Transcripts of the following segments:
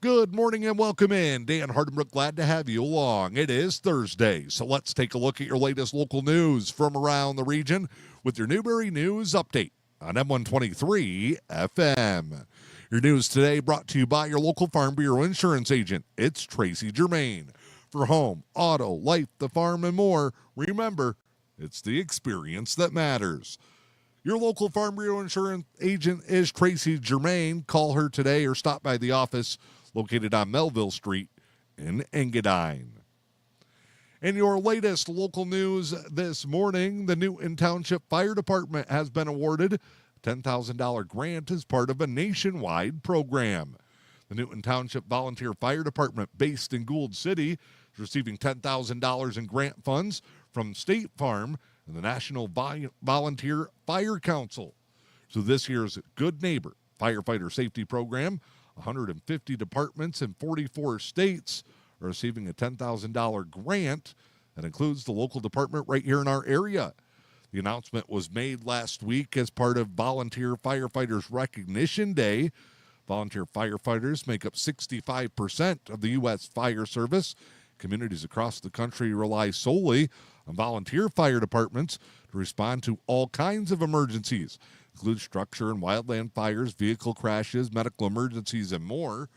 Good morning and welcome in. Dan Hardenbrook, glad to have you along. It is Thursday, so let's take a look at your latest local news from around the region with your Newberry News Update on M123 FM. Your news today brought to you by your local Farm Bureau insurance agent. It's Tracy Germain. For home, auto, life, the farm, and more, remember, it's the experience that matters. Your local Farm Bureau insurance agent is Tracy Germain. Call her today or stop by the office located on Melville Street in Engadine. In your latest local news this morning, the Newton Township Fire Department has been awarded a $10,000 grant as part of a nationwide program. The Newton Township Volunteer Fire Department, based in Gould City, is receiving $10,000 in grant funds from State Farm and the National Volunteer Fire Council. So this year's Good Neighbor Firefighter Safety Program, 150 departments in 44 states are receiving a $10,000 grant that includes the local department right here in our area. The announcement was made last week as part of Volunteer Firefighters Recognition Day. Volunteer firefighters make up 65% of the U.S. fire service. Communities across the country rely solely on volunteer fire departments to respond to all kinds of emergencies, include structure and wildland fires, vehicle crashes, medical emergencies, and more.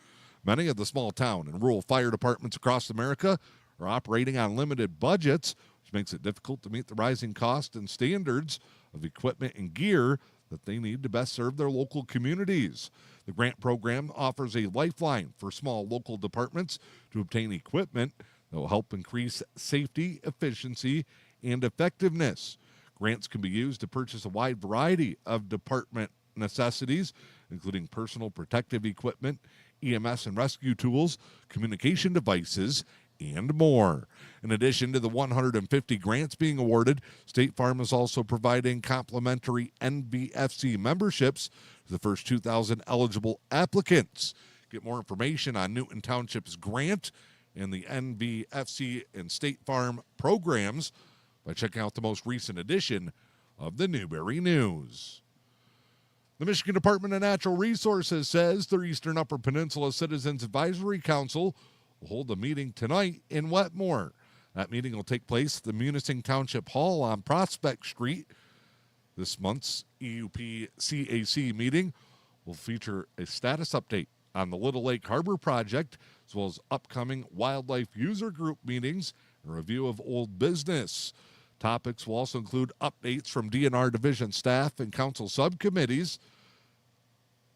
Many of the small town and rural fire departments across America are operating on limited budgets, which makes it difficult to meet the rising costs and standards of equipment and gear that they need to best serve their local communities. The grant program offers a lifeline for small local departments to obtain equipment that will help increase safety, efficiency, and effectiveness. Grants can be used to purchase a wide variety of department necessities, including personal protective equipment, EMS and rescue tools, communication devices, and more. In addition to the 150 grants being awarded, State Farm is also providing complimentary NVFC memberships to the first 2,000 eligible applicants. Get more information on Newton Township's grant and the NVFC and State Farm programs by checking out the most recent edition of the Newberry News. The Michigan Department of Natural Resources says their Eastern Upper Peninsula Citizens Advisory Council will hold a meeting tonight in Wetmore. That meeting will take place at the Munising Township Hall on Prospect Street. This month's EUP CAC meeting will feature a status update on the Little Lake Harbor project, as well as upcoming wildlife user group meetings and a review of old business. Topics will also include updates from DNR division staff and council subcommittees.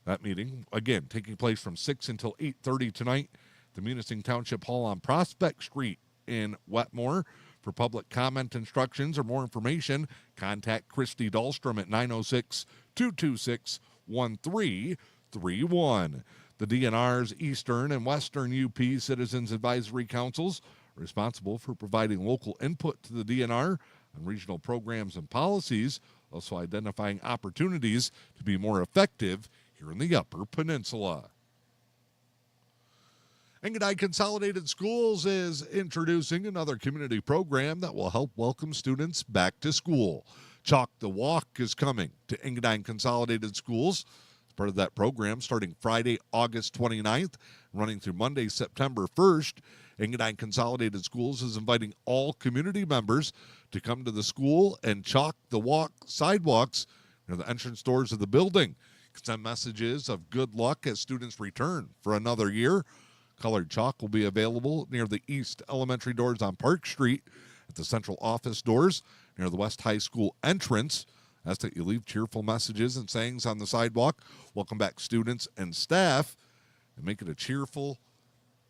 That meeting, again, taking place from 6 until 8:30 tonight at the Munising Township Hall on Prospect Street in Wetmore. For public comment instructions or more information, contact Christy Dahlstrom at 906-226-1331. The DNR's Eastern and Western UP Citizens Advisory Councils are responsible for providing local input to the DNR on regional programs and policies, also identifying opportunities to be more effective here in the Upper Peninsula. Engadine Consolidated Schools is introducing another community program that will help welcome students back to school. Chalk the Walk is coming to Engadine Consolidated Schools. As part of that program, starting Friday, August 29th, running through Monday, September 1st, Engadine Consolidated Schools is inviting all community members to come to the school and chalk the walk sidewalks near the entrance doors of the building. You can send messages of good luck as students return for another year. Colored chalk will be available near the East Elementary doors on Park Street, at the Central Office doors near the West High School entrance. Ask that you leave cheerful messages and sayings on the sidewalk. Welcome back students and staff, and make it a cheerful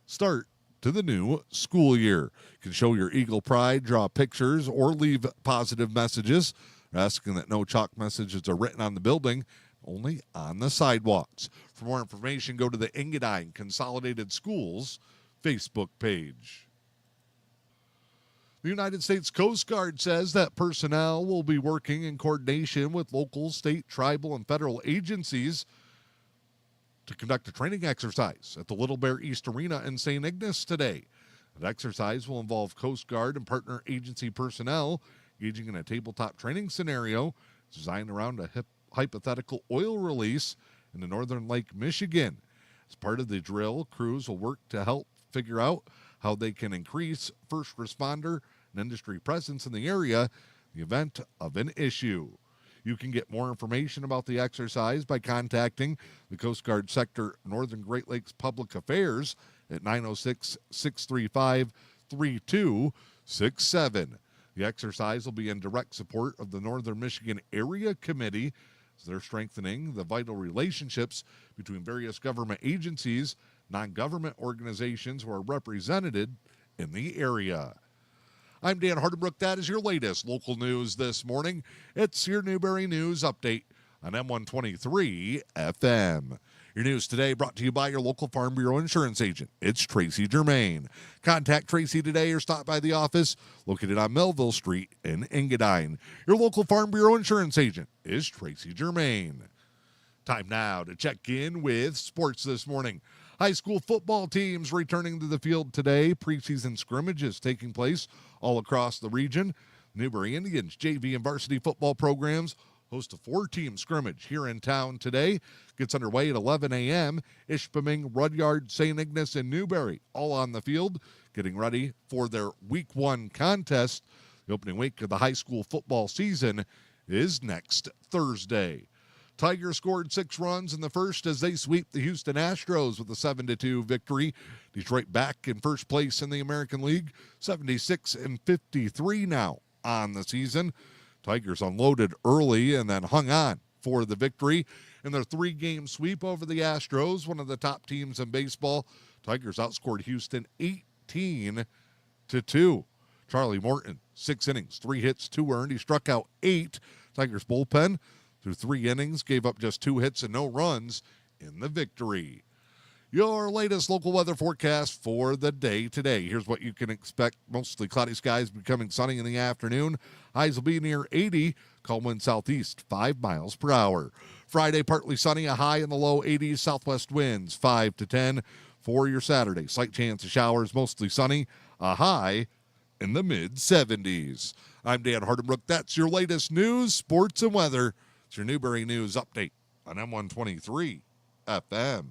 start to the new school year. You can show your Eagle pride, draw pictures, or leave positive messages. We're asking that no chalk messages are written on the building, only on the sidewalks. For more information, go to the Engadine Consolidated Schools Facebook page. The United States Coast Guard says that personnel will be working in coordination with local, state, tribal, and federal agencies to conduct a training exercise at the Little Bear East Arena in St. Ignace today. The exercise will involve Coast Guard and partner agency personnel engaging in a tabletop training scenario designed around a hypothetical oil release in the northern Lake Michigan. As part of the drill, crews will work to help figure out how they can increase first responder and industry presence in the area in the event of an issue. You can get more information about the exercise by contacting the Coast Guard Sector Northern Great Lakes Public Affairs at 906-635-3267. The exercise will be in direct support of the Northern Michigan Area Committee as they're strengthening the vital relationships between various government agencies, non-government organizations who are represented in the area. I'm Dan Hardenbrook. That is your latest local news this morning. It's your Newberry News Update on M123 FM. Your news today brought to you by your local Farm Bureau insurance agent. It's Tracy Germain. Contact Tracy today or stop by the office located on Melville Street in Engadine. Your local Farm Bureau insurance agent is Tracy Germain. Time now to check in with sports this morning. High school football teams returning to the field today. Preseason scrimmages taking place all across the region. Newberry Indians JV and varsity football programs host a 4-team scrimmage here in town today. Gets underway at 11 a.m. Ishpeming, Rudyard, St. Ignace, and Newberry all on the field, getting ready for their Week 1 contest. The opening week of the high school football season is next Thursday. Tigers scored 6 runs in the first as they sweep the Houston Astros with a 7-2 victory. Detroit back in first place in the American League, 76-53 now on the season. Tigers unloaded early and then hung on for the victory in their 3-game sweep over the Astros, one of the top teams in baseball. Tigers outscored Houston 18-2. Charlie Morton, 6 innings, 3 hits, 2 earned. He struck out 8. Tigers bullpen through 3 innings, gave up just 2 hits and no runs in the victory. Your latest local weather forecast for the day today. Here's what you can expect. Mostly cloudy skies, becoming sunny in the afternoon. Highs will be near 80. Calm wind southeast, 5 miles per hour. Friday, partly sunny, a high in the low 80s. Southwest winds, 5 to 10 for your Saturday. Slight chance of showers, mostly sunny, a high in the mid-70s. I'm Dan Hardenbrook. That's your latest news, sports, and weather. It's your Newberry News Update on M123 FM.